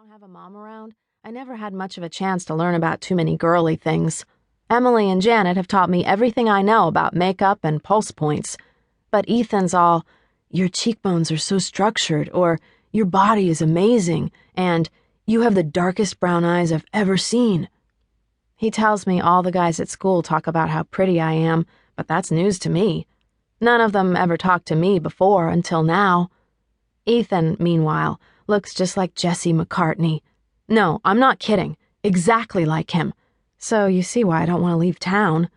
have a mom around, I never had much of a chance to learn about too many girly things. Emily and Janet have taught me everything I know about makeup and pulse points. But Ethan's all, your cheekbones are so structured, or your body is amazing, and you have the darkest brown eyes I've ever seen. He tells me all the guys at school talk about how pretty I am, but that's news to me. None of them ever talked to me before until now. Ethan, meanwhile, looks just like Jesse McCartney. No, I'm not kidding. Exactly like him. So you see why I don't want to leave town.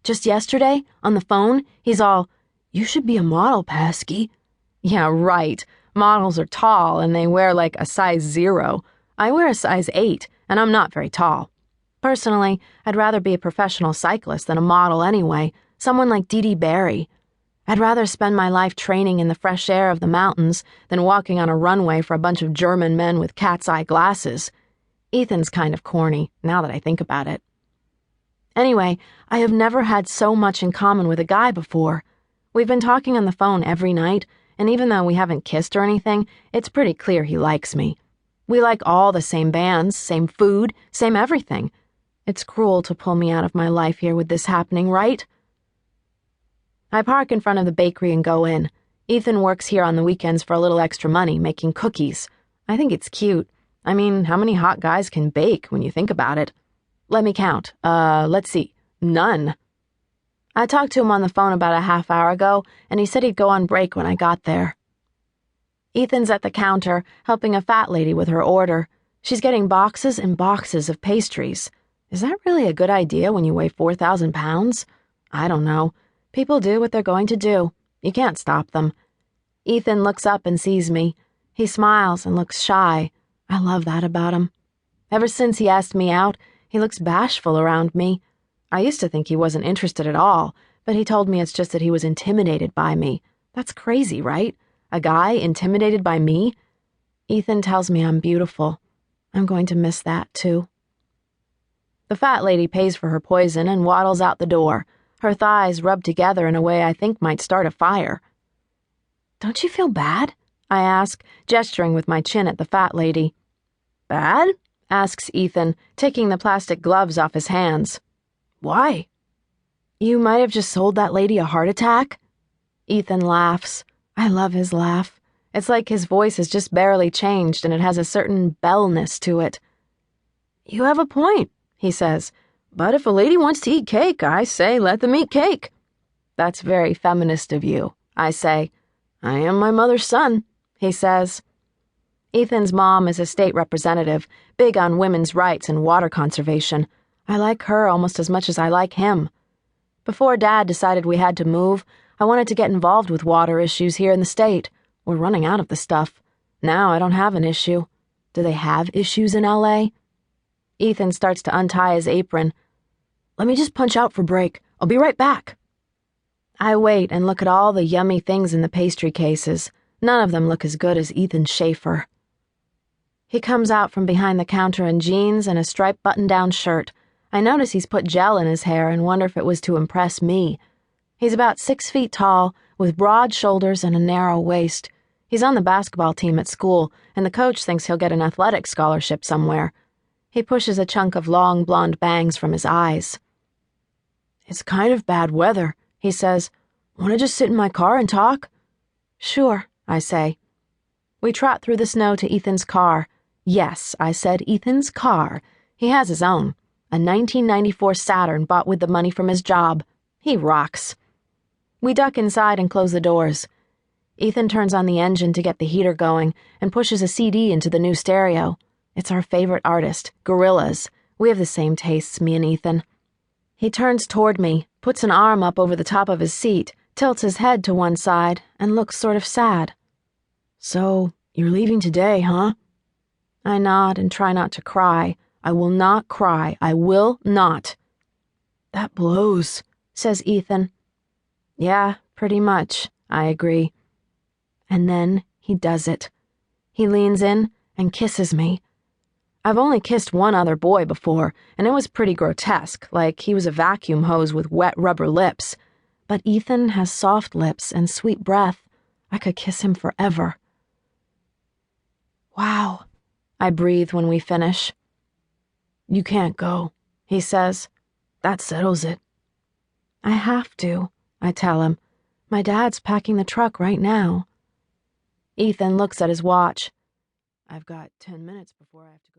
Just yesterday, on the phone, he's all, you should be a model, Paski. Yeah, right. Models are tall and they wear like a size 0. I wear a size 8, and I'm not very tall. Personally, I'd rather be a professional cyclist than a model anyway, someone like Dee Dee Barry. I'd rather spend my life training in the fresh air of the mountains than walking on a runway for a bunch of German men with cat's eye glasses. Ethan's kind of corny, now that I think about it. Anyway, I have never had so much in common with a guy before. We've been talking on the phone every night, and even though we haven't kissed or anything, it's pretty clear he likes me. We like all the same bands, same food, same everything. It's cruel to pull me out of my life here with this happening, right? I park in front of the bakery and go in. Ethan works here on the weekends for a little extra money, making cookies. I think it's cute. I mean, how many hot guys can bake when you think about it? Let me count. Let's see. None. I talked to him on the phone about a half hour ago, and he said he'd go on break when I got there. Ethan's at the counter, helping a fat lady with her order. She's getting boxes and boxes of pastries. Is that really a good idea when you weigh 4,000 pounds? I don't know. People do what they're going to do. You can't stop them. Ethan looks up and sees me. He smiles and looks shy. I love that about him. Ever since he asked me out, he looks bashful around me. I used to think he wasn't interested at all, but he told me it's just that he was intimidated by me. That's crazy, right? A guy intimidated by me? Ethan tells me I'm beautiful. I'm going to miss that, too. The fat lady pays for her poison and waddles out the door. Her thighs rub together in a way I think might start a fire. Don't you feel bad? I ask, gesturing with my chin at the fat lady. Bad? Asks Ethan, taking the plastic gloves off his hands. Why? You might have just sold that lady a heart attack? Ethan laughs. I love his laugh. It's like his voice has just barely changed and it has a certain bellness to it. You have a point, he says. But if a lady wants to eat cake, I say let them eat cake. That's very feminist of you, I say. I am my mother's son, he says. Ethan's mom is a state representative, big on women's rights and water conservation. I like her almost as much as I like him. Before Dad decided we had to move, I wanted to get involved with water issues here in the state. We're running out of the stuff. Now I don't have an issue. Do they have issues in LA? Ethan starts to untie his apron. Let me just punch out for break. I'll be right back. I wait and look at all the yummy things in the pastry cases. None of them look as good as Ethan Schaefer. He comes out from behind the counter in jeans and a striped button-down shirt. I notice he's put gel in his hair and wonder if it was to impress me. He's about 6 feet tall, with broad shoulders and a narrow waist. He's on the basketball team at school, and the coach thinks he'll get an athletic scholarship somewhere. He pushes a chunk of long blonde bangs from his eyes. It's kind of bad weather, he says. Want to just sit in my car and talk? Sure, I say. We trot through the snow to Ethan's car. Yes, I said Ethan's car. He has his own. A 1994 Saturn bought with the money from his job. He rocks. We duck inside and close the doors. Ethan turns on the engine to get the heater going and pushes a CD into the new stereo. It's our favorite artist, Gorillaz. We have the same tastes, me and Ethan. He turns toward me, puts an arm up over the top of his seat, tilts his head to one side, and looks sort of sad. So, you're leaving today, huh? I nod and try not to cry. I will not cry. I will not. That blows, says Ethan. Yeah, pretty much, I agree. And then he does it. He leans in and kisses me. I've only kissed one other boy before, and it was pretty grotesque, like he was a vacuum hose with wet rubber lips. But Ethan has soft lips and sweet breath. I could kiss him forever. Wow, I breathe when we finish. You can't go, he says. That settles it. I have to, I tell him. My dad's packing the truck right now. Ethan looks at his watch. I've got 10 minutes before I have to go.